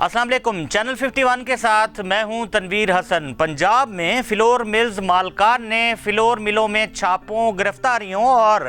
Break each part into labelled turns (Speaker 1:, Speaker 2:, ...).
Speaker 1: السلام علیکم، چینل 51 کے ساتھ میں ہوں تنویر حسن۔ پنجاب میں فلور ملز مالکان نے فلور ملوں میں چھاپوں، گرفتاریوں اور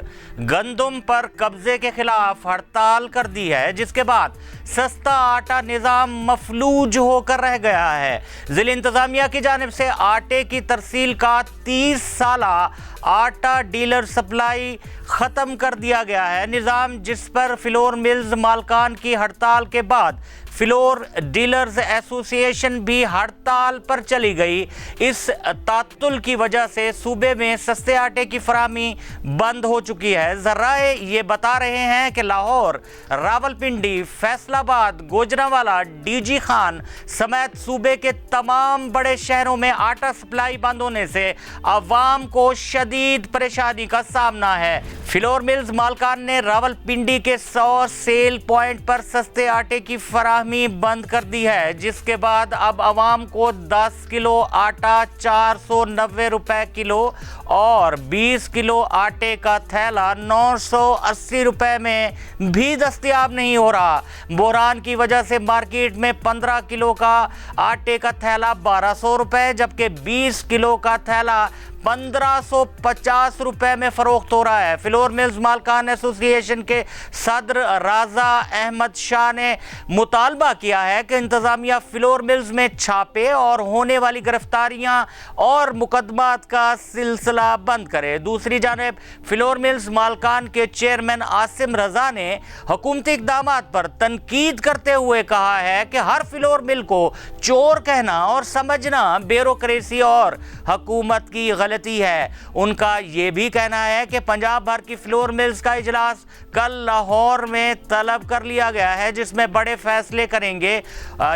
Speaker 1: گندم پر قبضے کے خلاف ہڑتال کر دی ہے، جس کے بعد سستا آٹا نظام مفلوج ہو کر رہ گیا ہے۔ ضلع انتظامیہ کی جانب سے آٹے کی ترسیل کا 30 سالہ آٹا ڈیلر سپلائی ختم کر دیا گیا ہے۔ نظام جس پر فلور ملز مالکان کی ہڑتال کے بعد فلور ڈیلرز ایسوسی ایشن بھی ہڑتال پر چلی گئی۔ اس تعطل کی وجہ سے صوبے میں سستے آٹے کی فراہمی بند ہو چکی ہے۔ ذرائع یہ بتا رہے ہیں کہ لاہور، راولپنڈی، فیصل آباد، گوجرانوالا، ڈی جی خان سمیت صوبے کے تمام بڑے شہروں میں آٹا سپلائی بند ہونے سے عوام کو شدید پریشانی کا سامنا ہے۔ فلور ملز مالکان نے راولپنڈی کے 100 سیل پوائنٹ پر سستے آٹے کی فراہمی بند کر دی ہے، جس کے بعد اب عوام کو 10 کلو آٹا 490 روپے کلو اور 20 کلو آٹے کا تھیلا 980 روپے میں بھی دستیاب نہیں ہو رہا۔ بحران کی وجہ سے مارکیٹ میں 15 کلو کا آٹے کا تھیلا 1200 روپے جبکہ 20 کلو کا تھیلا 1550 روپے میں فروخت ہو رہا ہے۔ فلور ملز مالکان ایسوسی ایشن کے صدر رضا احمد شاہ نے مطالبہ کیا ہے کہ انتظامیہ فلور ملز میں چھاپے اور ہونے والی گرفتاریاں اور مقدمات کا سلسلہ بند کرے۔ دوسری جانب فلور ملز مالکان کے چیئرمین عاصم رضا نے حکومتی اقدامات پر تنقید کرتے ہوئے کہا ہے کہ ہر فلور مل کو چور کہنا اور سمجھنا بیوروکریسی اور حکومت کی غلطی ہے۔ ان کا یہ بھی کہنا ہے کہ پنجاب بھر کی فلور ملز کا اجلاس کل لاہور میں طلب کر لیا گیا ہے، جس میں بڑے فیصلے کریں گے۔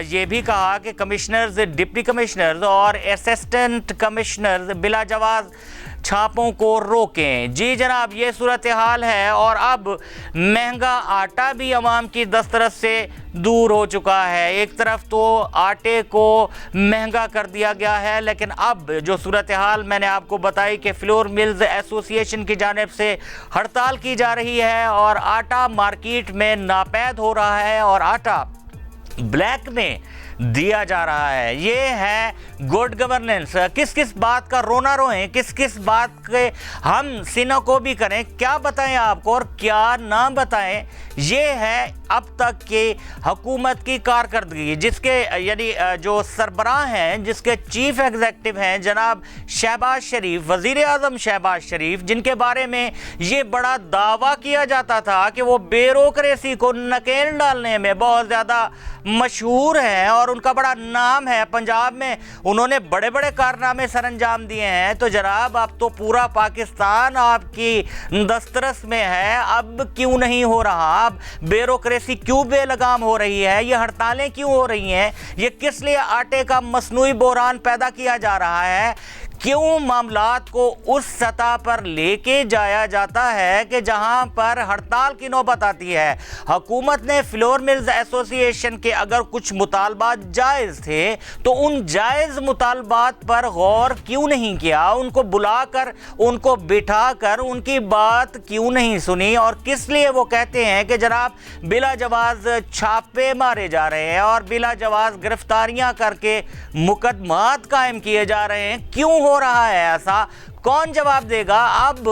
Speaker 1: یہ بھی کہا کہ کمشنرز، ڈپٹی کمشنرز اور اسسٹنٹ کمشنرز بلا جواز چھاپوں کو روکیں۔ جی جناب، یہ صورتحال ہے اور اب مہنگا آٹا بھی عوام کی دسترس سے دور ہو چکا ہے۔ ایک طرف تو آٹے کو مہنگا کر دیا گیا ہے، لیکن اب جو صورتحال میں نے آپ کو بتائی کہ فلور ملز ایسوسی ایشن کی جانب سے ہڑتال کی جا رہی ہے اور آٹا مارکیٹ میں ناپید ہو رہا ہے اور آٹا بلیک میں دیا جا رہا ہے۔ یہ ہے گڈ گورننس۔ کس کس بات کا رونا روئیں، کس کس بات کے ہم سینہ کو بھی کریں، کیا بتائیں آپ کو اور کیا نہ بتائیں۔ یہ ہے اب تک کی حکومت کی کارکردگی، جس کے یعنی جو سربراہ ہیں، جس کے چیف ایگزیکٹو ہیں جناب شہباز شریف، وزیر اعظم شہباز شریف، جن کے بارے میں یہ بڑا دعویٰ کیا جاتا تھا کہ وہ بیوروکریسی کو نکیل ڈالنے میں بہت زیادہ مشہور ہیں اور ان کا بڑا نام ہے پنجاب میں، انہوں نے بڑے بڑے کارنامے سر انجام دیے ہیں۔ تو جناب اب تو پورا پاکستان آپ کی دسترس میں ہے، اب کیوں نہیں ہو رہا؟ اب بیوروکریسی کیوں بے لگام ہو رہی ہے؟ یہ ہڑتالیں کیوں ہو رہی ہیں؟ یہ کس لیے آٹے کا مصنوعی بحران پیدا کیا جا رہا ہے؟ کیوں معاملات کو اس سطح پر لے کے جایا جاتا ہے کہ جہاں پر ہڑتال کی نوبت آتی ہے؟ حکومت نے فلور ملز ایسوسی ایشن کے اگر کچھ مطالبات جائز تھے تو ان جائز مطالبات پر غور کیوں نہیں کیا؟ ان کو بلا کر، ان کو بٹھا کر ان کی بات کیوں نہیں سنی؟ اور کس لیے وہ کہتے ہیں کہ جناب بلا جواز چھاپے مارے جا رہے ہیں اور بلا جواز گرفتاریاں کر کے مقدمات قائم کیے جا رہے ہیں؟ کیوں ہو رہا ہے ایسا؟ کون جواب دے گا؟ اب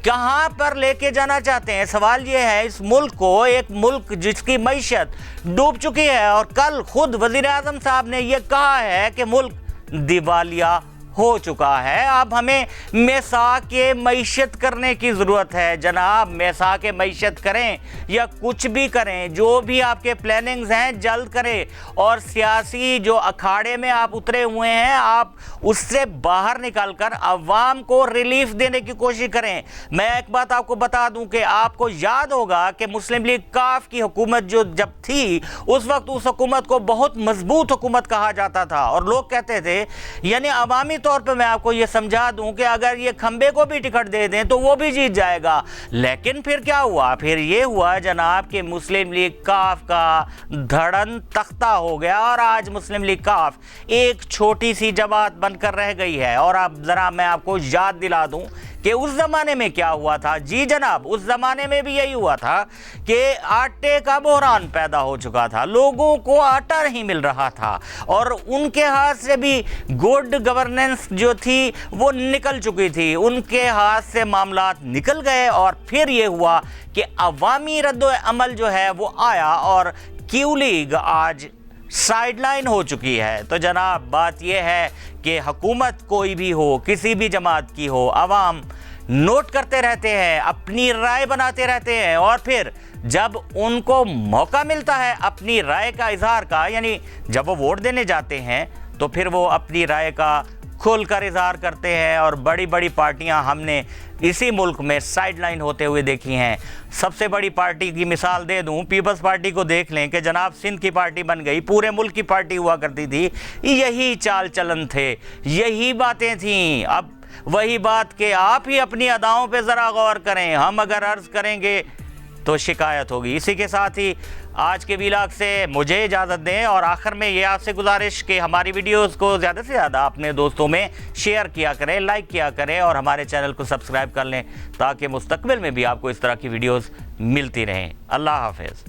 Speaker 1: کہاں پر لے کے جانا چاہتے ہیں؟ سوال یہ ہے اس ملک کو، ایک ملک جس کی معیشت ڈوب چکی ہے اور کل خود وزیر اعظم صاحب نے یہ کہا ہے کہ ملک دیوالیہ ہو چکا ہے۔ اب ہمیں میثاق معیشت کرنے کی ضرورت ہے جناب۔ میثاق معیشت کریں یا کچھ بھی کریں، جو بھی آپ کے پلاننگز ہیں جلد کریں اور سیاسی جو اکھاڑے میں آپ اترے ہوئے ہیں آپ اس سے باہر نکل کر عوام کو ریلیف دینے کی کوشش کریں۔ میں ایک بات آپ کو بتا دوں کہ آپ کو یاد ہوگا کہ مسلم لیگ کاف کی حکومت جو جب تھی اس وقت اس حکومت کو بہت مضبوط حکومت کہا جاتا تھا اور لوگ کہتے تھے یعنی عوامی طور پہ میں آپ کو یہ سمجھا دوں کہ اگر یہ کھمبے کو بھی ٹکٹ دے دیں تو وہ بھی جیت جائے گا. لیکن پھر کیا ہوا؟ پھر یہ ہوا جناب کہ مسلم لیگ کاف کا دھڑن تختہ ہو گیا اور آج مسلم لیگ کاف ایک چھوٹی سی جماعت بن کر رہ گئی ہے. اور اب ذرا میں آپ کو یاد دلا دوں کہ اس زمانے میں کیا ہوا تھا. جی جناب، اس زمانے میں بھی یہی ہوا تھا کہ آٹے کا بحران پیدا ہو چکا تھا، لوگوں کو آٹا نہیں مل رہا تھا اور ان کے ہاتھ سے بھی گڈ گورننس جو تھی وہ نکل چکی تھی، ان کے ہاتھ سے معاملات نکل گئے. اور پھر یہ ہوا کہ عوامی رد و عمل جو ہے وہ آیا اور کیو لیگ آج سائیڈ لائن ہو چکی ہے. تو جناب بات یہ ہے کہ حکومت کوئی بھی ہو، کسی بھی جماعت کی ہو، عوام نوٹ کرتے رہتے ہیں، اپنی رائے بناتے رہتے ہیں اور پھر جب ان کو موقع ملتا ہے اپنی رائے کا اظہار کا، یعنی جب وہ ووٹ دینے جاتے ہیں تو پھر وہ اپنی رائے کا کھل کر اظہار کرتے ہیں. اور بڑی بڑی پارٹیاں ہم نے اسی ملک میں سائیڈ لائن ہوتے ہوئے دیکھی ہیں. سب سے بڑی پارٹی کی مثال دے دوں، پیپلز پارٹی کو دیکھ لیں کہ جناب سندھ کی پارٹی بن گئی، پورے ملک کی پارٹی ہوا کرتی تھی. یہی چال چلن تھے، یہی باتیں تھیں. اب وہی بات کہ آپ ہی اپنی اداؤں پہ ذرا غور کریں، ہم اگر عرض کریں گے تو شکایت ہوگی. اسی کے ساتھ ہی آج کے ویلاگ سے مجھے اجازت دیں اور آخر میں یہ آپ سے گزارش کہ ہماری ویڈیوز کو زیادہ سے زیادہ اپنے دوستوں میں شیئر کیا کریں، لائک کیا کریں اور ہمارے چینل کو سبسکرائب کر لیں تاکہ مستقبل میں بھی آپ کو اس طرح کی ویڈیوز ملتی رہیں. اللہ حافظ.